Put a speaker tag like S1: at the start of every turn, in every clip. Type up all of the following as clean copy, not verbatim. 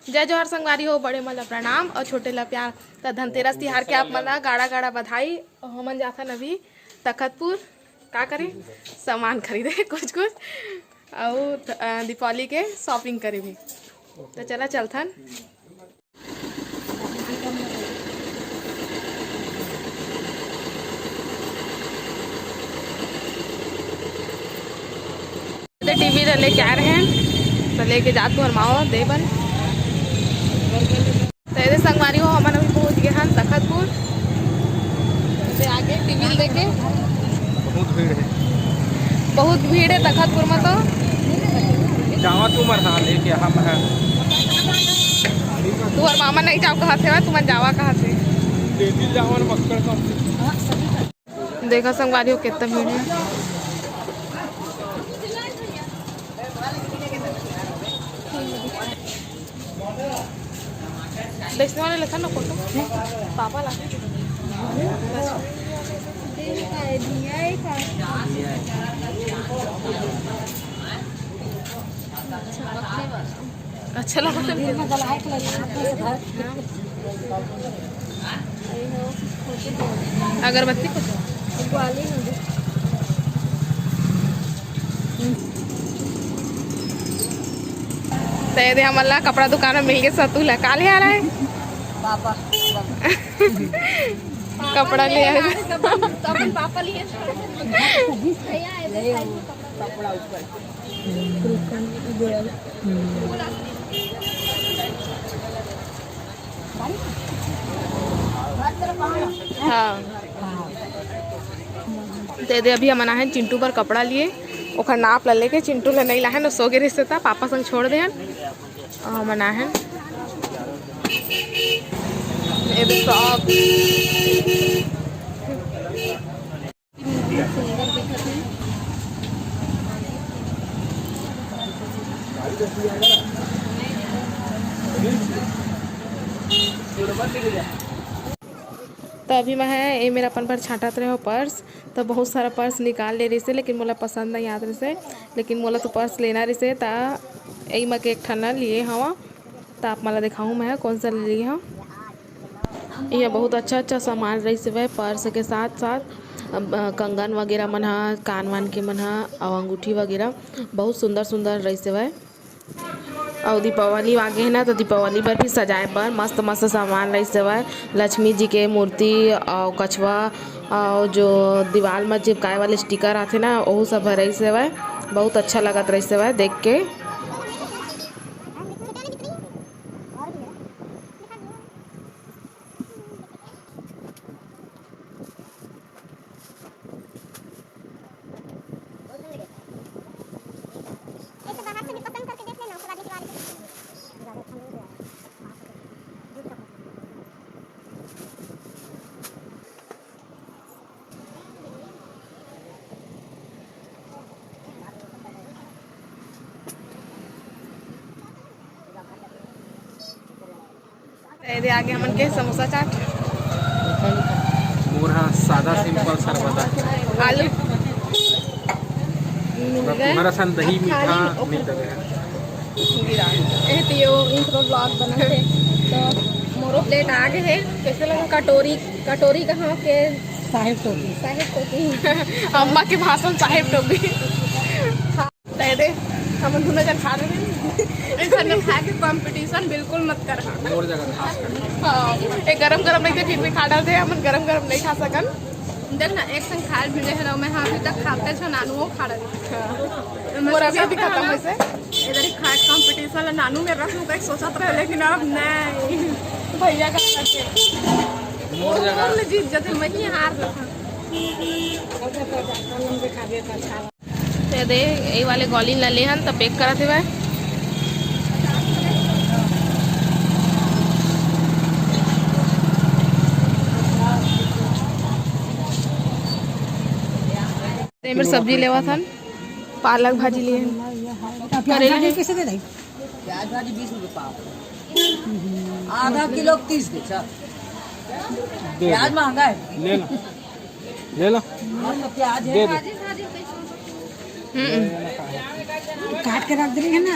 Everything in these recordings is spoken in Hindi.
S1: जय जोहर संगवारी हो, बड़े मन ला प्रणाम और छोटे ला प्यार। तो धनतेरस तिहार के आप मन ला गाड़ा गाड़ा बधाई। हमन जाथन अभी तखतपुर का करे सामान खरीदे कुछ और दीपावली के शॉपिंग करे भी। तो चला चलथन। टीवी लेके आ रहे हैं तो लेके जात तू हरमाओ दे बन। तो ये संगवारी हो हमन अभी पहुंच गए हैं तखतपुर से आगे टीवी लेके। बहुत भीड़ है तखतपुर में। तो
S2: जावा तुमर हाँ लेके हम है
S1: तू और मामा नहीं जाओ कहाँ से? तुम जावा कहाँ से? देखा संगवारी हो कितना भीड़ है। देखने वाले लेखा ना फोटो पापा ला अच्छा लगा। अगरबत्ती दे हमला कपड़ा दुकान में मिल गए सतू ला काले आ रहा है पापा कपड़ा ले आए पापा लिए कपड़ा ऊपर। हाँ दे दे अभी हम आना है चिंटू पर कपड़ा लिए ओखर नाप ला लेके चिंटू ला नहीं ला है ना सो गे रिश्ते था पापा संग छोड़ दे हम आना है तो अभी मैं है ये मेरा अपन पर छाटत रहे हो पर्स। तो बहुत सारा पर्स निकाल ले रही से लेकिन मोला पसंद नहीं आत रही से। लेकिन मोला तो पर्स लेना रही से ता यही मैं एक ठना लिए हवा। तो आप मला दिखाऊँ मैं कौन सा ले ली हूँ। यह बहुत अच्छा अच्छा सामान रही से वह पर्स के साथ साथ कंगन वगैरह मन हा कान वान के मन हा और अंगूठी वगैरह बहुत सुंदर सुंदर रही से वह। और दीपावली आगे है ना तो दीपावली पर भी सजाए पर मस्त मस्त सामान रही से वह। लक्ष्मी जी के मूर्ति और कछुआ और जो दीवार में चिपकाए वाले स्टिकर आते ना वो सब रही से वह। बहुत अच्छा लगत रही से वह देख के। दे आगे हमन के समोसा चाट
S2: मोर हाँ सादा सिंपल सरबता
S1: आलू
S2: तुम्हारा सन दही मीठा मिल गया
S1: एतियो इंट्रो ब्लॉग बना है। तो मोरो प्लेट आगे है कैसे लगा? कटोरी कटोरी कहाँ के साहेब टोपी अम्मा के भाषण साहेब टोपी दे दे हम दोनों जन खा रहे हैं। खा के कंपटीशन बिल्कुल मत कर।
S2: और जगह खास कर
S1: हाँ एक गरम गरम नहीं थे फिर भी खा डालते हम गरम गरम नहीं खा सकन।
S3: देख ना एक संग खाल भी रहे मैं हाँ अभी तक खाते छो नानू खा रहे
S1: और अभी खत्म हुए से
S3: इधर ही खाए कंपटीशन नानू में रख लूँ सोचत रहे लेकिन अब नहीं
S1: भैया का
S3: मोर जगह जीत जाते मैं ही हार रखा।
S1: दे यही वाले गोली ला ले हन तो पैक करत है मेरे सब्जी लेवा था पालक भाजी लिए करेला
S4: कैसे दे रही? प्याज भाजी 20 रुपए पाव। आधा किलो 30 दे सर। प्याज महंगा है।
S2: ले लो
S4: प्याज है काट के रख दी है ना।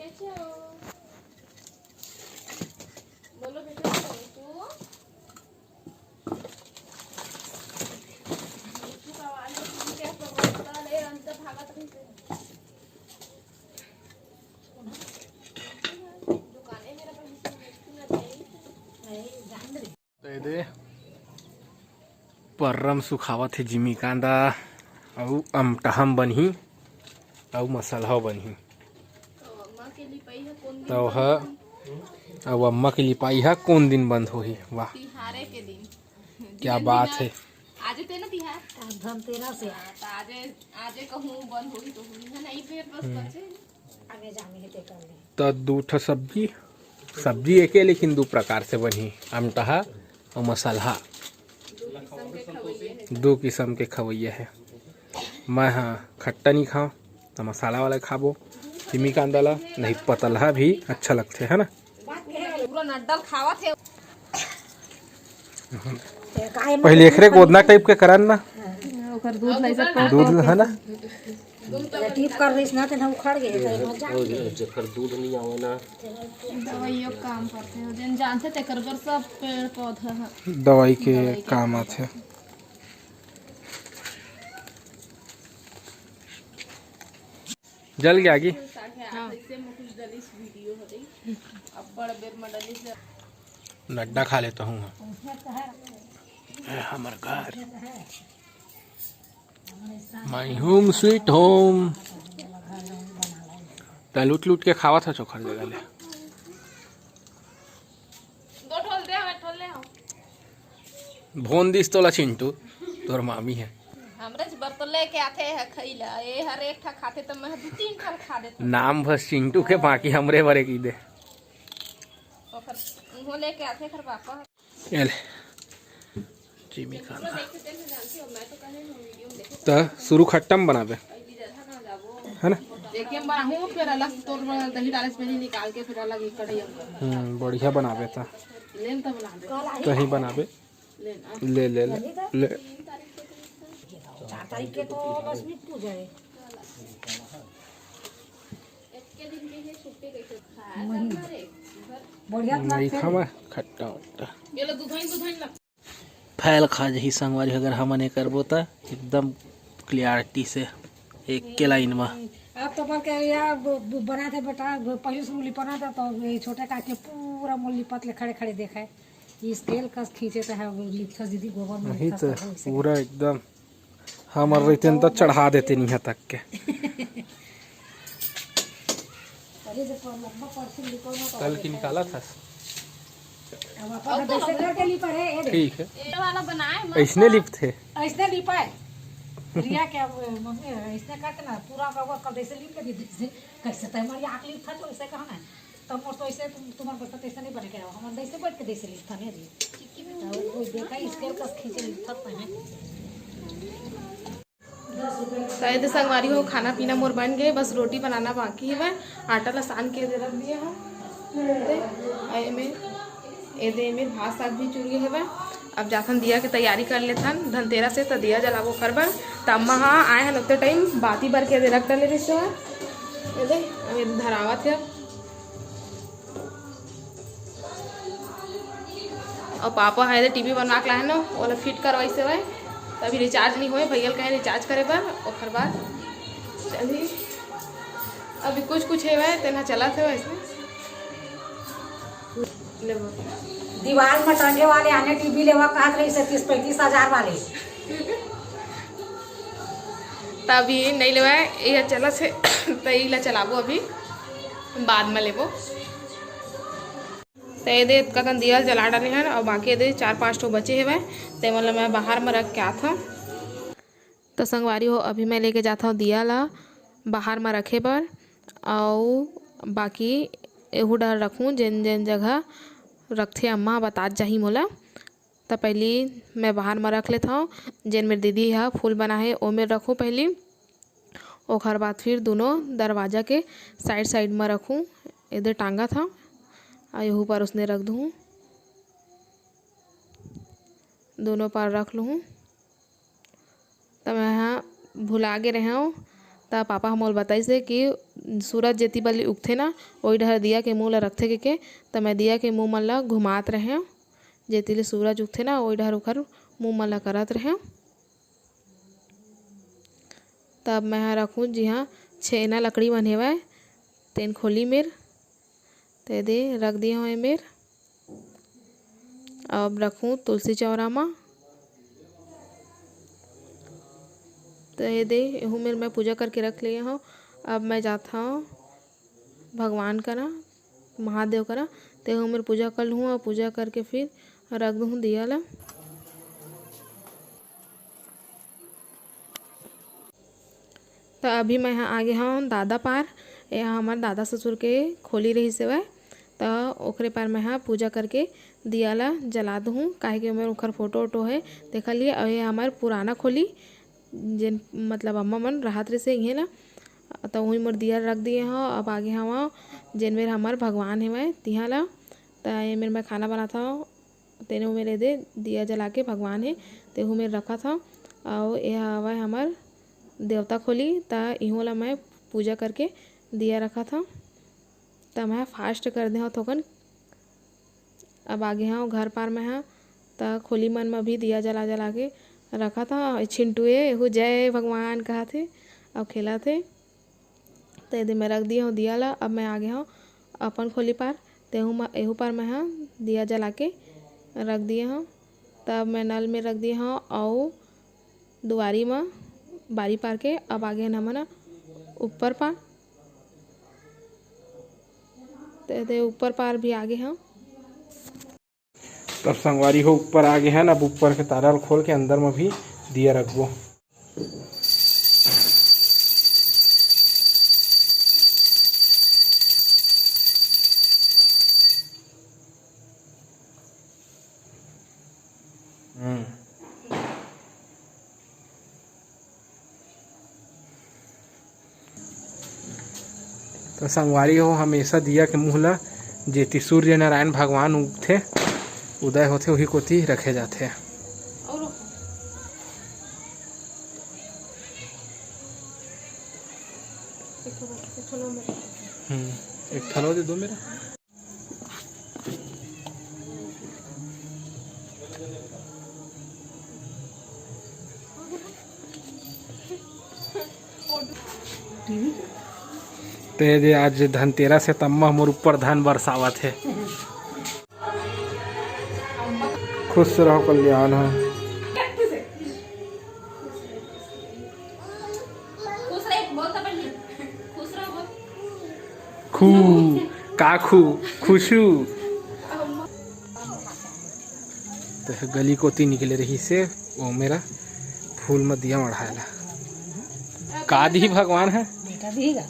S2: दे परम सुखावत है जिमी कांदा अउ अमटहम बनही अउ मसाला बनही तो अब अम्मा की लिपाई है कौन दिन बंद होही। वाह
S3: तिहारे के दिन
S2: क्या बात है।
S3: आज ते ना तिहार
S5: धनतेरस से
S3: आजे कहूँ बंद होगी तो हुई है नहीं फिर बस बचे
S5: आगे जाने के ते कर ले।
S2: तो दू ठो सब्जी एक है लेकिन दो प्रकार से बनी अमटहा और मसाला दो किस्म के खवैया है। मैं हाँ खट्टा नहीं खाऊँ तो मसाला वाला खाबो जिमी कांदा ला नहीं पतलहा भी अच्छा लगते है ना।
S3: पूरा नड्डल खावा थे
S2: पहले एकरे गोदना टाइप के करन ना
S3: ओकर दूध नहीं सकता
S2: दूध है ना
S5: टीप कर रही ना तो उखड़ गए
S6: जकर दूध नहीं आवे ना
S3: दवाइयों काम करते हो जन जानते ते कर सब पेड़ पौधा है
S2: दवाई के काम आते। जल गया आगे नड्डा खा लेता हूँ हमारे घर माई होम स्वीट होम तो लूट लूट के खावा था चोखर जगह ले
S3: दो ठोल दे हमें ठोल ले आओ
S2: भोन दिस तोला चिंटू तोर मामी है
S3: हमरे बर्तन लेके आते हैं खइला ये हर एक ठा खाते तो मैं 2-3 ठा खा देता
S2: नाम बस चिंटू के बाकी हमरे बरे की दे
S3: और फिर वो लेके आते खर पापा
S2: ये ले जिमी खाना
S3: जानती हो मैं तो कहे वीडियो में देखे
S2: तो शुरू खट्टम बनाबे है ना
S1: देखिए बनाऊं फिर अलग तोड़ दही डाले से निकाल के फिर अलग एक कढ़ाई
S2: बढ़िया बनाबे था
S1: लेन तब बना दे
S2: कहीं बनाबे ले ले ले ले
S5: 4 तारीख के तो लक्ष्मी पूजा है। बढ़िया
S2: नहीं खावा खट्टा वट्टा
S1: ये लो दुधाई लग
S2: फैल खा जही संगवारी अगर हमने करबो त एकदम क्लियरिटी से एक के लाइन में
S5: अब तो पर के यार बना थे बेटा पहले से मूली बना था तो ये छोटे काट के पूरा मूली पतले खड़े खड़े देखा है ये स्केल का खींचे तो है वो लिखा दीदी गोबर में
S2: नहीं तो पूरा एकदम हमारे रहते तो चढ़ा देते नहीं तक के कल की निकाला था ठीक है
S3: ये वाला बनाए
S2: ऐसने लिप थे
S5: ऐसने लिपा है रिया क्या मम्मी ऐसने करते ना पूरा का कल ऐसे लिप के दी कैसे तो हमारी आँख लिप था तो ऐसे कहा ना तो मोर तो ऐसे तुम्हारे बर्तन ऐसे नहीं बने के हम ऐसे बैठ के जैसे लिप था नहीं दी वो देखा स्केल का खींचे लिप था
S1: शायद संगवारी हो खाना पीना मोर बन गए बस रोटी बनाना बाकी है आटा ला सान के दे रख दिए हम में भात साग भी चुर गए है। अब जाथन दिया के तैयारी कर लेथन धनतेरस से तो दिया जलाबो करबा तो अम्मा हाँ आए हैं उतने टाइम बाती भर के दे रख डाले रिश्ते अब धरावत है और पापा है टीवी बनवा के लाए ना वो फिट करवाई से हुए तो अभी रिचार्ज नहीं हुए भैया कहे रिचार्ज करे पर और बाद चलिए अभी कुछ है वह तेना चला थे वैसे
S5: दीवार में टंगे वाले आने टीवी लेवा कहा रही 30-35 हजार वाले
S1: तभी नहीं लेवा ये चला से तो ये चलाबो अभी बाद में लेबो तो ये कतन दिया जला डाले हैं और बाकी ये 4-5 ठो बचे हुए तो मतलब मैं बाहर में रख के आता हूँ तो संगवारी हो अभी मैं लेके जाता हूँ दिया ला बाहर में रखे पर और बाकी एहू डर रखूँ जिन जिन जगह रखते अम्मा बता जाही मोला तो पहली मैं बाहर में रख लेता हूँ जिन मेरी दीदी है फूल बना है वो में रखूँ पहली और बाद फिर दोनों दरवाज़ा के साइड में रखूँ इधर टांगा था और यहू पर उसने रख दूँ दोनों पर रख लूँ तो मैं यहाँ भुला के रहा हूँ त पापा हमोल बताइसे कि सूरज जेती बली उगथे ना ओई डहर दिया के मुँह ल रखथे के त मैं दिया के मुँह मन ल घुमात रहें जेती ले सूरज उगथे ना ओई डहर ओखर मुँह मन ल करत रहें। तब मैं रखूँ जी हाँ छेना लकड़ी मन हेवय तेन खोली मेर ते दे रख दिए हूँ मेर। अब रखूँ तुलसी चौरा मा तो ये दे एहू मेर मैं पूजा करके रख लिए हूँ। अब मैं जाता हूँ भगवान करा महादेव करा ते हूँ मेर पूजा कर लूँ और पूजा करके फिर रख दूँ दिया ला। तो अभी मैं यहाँ आगे हूँ दादा पार यहाँ हमारे दादा ससुर के खोली रही से वह तो ओकरे पार मैं यहाँ पूजा करके दिया ला जला दूँ काहे कि मेरे ओखर फोटो वोटो है देखा लिए और ये हमारे पुराना खोली जिन मतलब अम्मा मन राहत रहे से ये ना तो वही मोर दिया रख दिए हो। अब आगे हवा जिन मेरे हमारे भगवान है मैं तिहा ला तो ये मेरे मैं खाना बनाता हूँ तेने मेरे दे दिया जला के भगवान है तेहू मेरे रखा था और ये हवा हमार देवता खोली ता इहों ला मैं पूजा करके दिया रखा था तो मैं फास्ट कर दे हूँ थोकन। अब आगे हाँ घर पार में हाँ तो खोली मन में भी दिया जला जला के रखा था। छिंटुए हु जय भगवान कहा थे अब खेला थे तो यदि मैं रख दिया हूँ दिया ला। अब मैं आगे हूँ अपन खोली पार तेहू एहू पार मैं हाँ दिया जला के रख दिए हूँ। तब मैं नल में रख दिया हूँ और दुआरी में बारी पार के। अब आगे न मना ऊपर पार तो ऊपर पार भी आगे हैं।
S2: तब संगवारी हो ऊपर आ गए हैं ना। अब ऊपर के तारा खोल के अंदर में भी दिया रखबो। तो संगवारी हो हमेशा दिया के मुँह ला जेती सूर्य नारायण भगवान उगथे उदय होते वही कोती रखे जाते हैं। एक थलो दे दो मेरा। ते आज धनतेरस से तम्मा मोर ऊपर धन बरसावत है। खुश रहो कल्याण हो। खू काखू खुशू तो गली कोती निकले रही से वो मेरा फूल में दिया मढ़ाएला का दी भगवान है
S5: बेटा देगा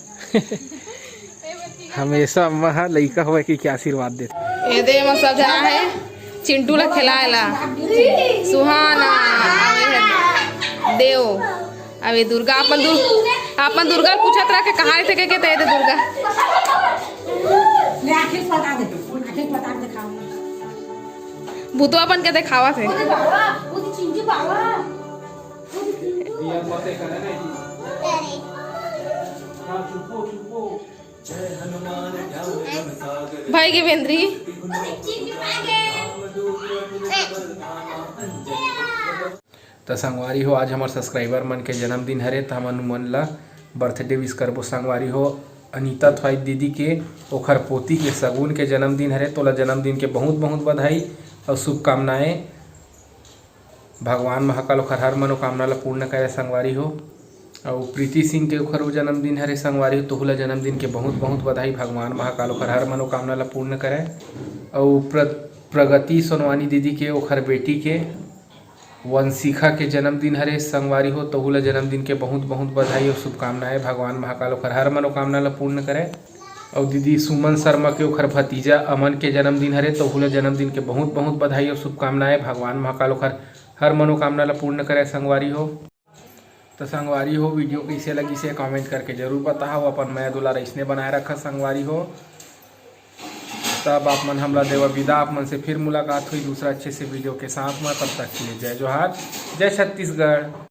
S2: हमेशा अम्मा हाँ लइका हुआ कि क्या आशीर्वाद देते।
S1: ये दे सब जना है चिंटू ला खिलाएला सुहाना देव अबे दुर्गा अपन दुर्गा पूछत रहा के कहाँ थे के ते दुर्गा
S5: ले आखिर बता दे खाओ
S1: भूतो अपन के दिखावा थे। भाई की बेंद्री
S2: तो संगवारी हो आज हमारे सब्सक्राइबर मन के जन्मदिन हरे तो हमन मन ला बर्थडे विश करबो। संगवारी हो अनीता थ्वाई दीदी के ओखर पोती के सगुन के जन्मदिन हरे तोला जन्मदिन के बहुत बहुत बधाई और शुभकामनाएं। भगवान महाकाल ओखर हर मनोकामना ला पूर्ण करे संगवारी हो। और प्रीति सिंह के ओखर जन्मदिन हरे संगवारी हो तोहला जन्मदिन के बहुत बहुत बधाई। भगवान महाकाल ओखर हर मनोकामना ला पूर्ण करे। और प्रगति सोनवानी दीदी के ओखर बेटी के वंशिखा के जन्मदिन हरे संगवारी हो तोहला जन्मदिन के बहुत बहुत बधाई और शुभकामनाएं। भगवान महाकाल ओखर हर मनोकामना ला पूर्ण करे। और दीदी सुमन शर्मा के ओखर भतीजा अमन के जन्मदिन हरे तोहला जन्मदिन के बहुत बहुत बधाई और शुभकामनाएं। भगवान महाकाल ओखर हर मनोकामना ला पूर्ण करे संगवारी हो। तो संगवारी हो वीडियो कैसे लगी से कमेंट करके जरूर बताओ। अपन मैं दुलार ऐसने बनाए रखा संगवारी हो। तब आप मन हमला देवा विदा। आप मन से फिर मुलाकात हुई दूसरा अच्छे से वीडियो के साथ में। तब तक के लिए जय जोहार जय छत्तीसगढ़।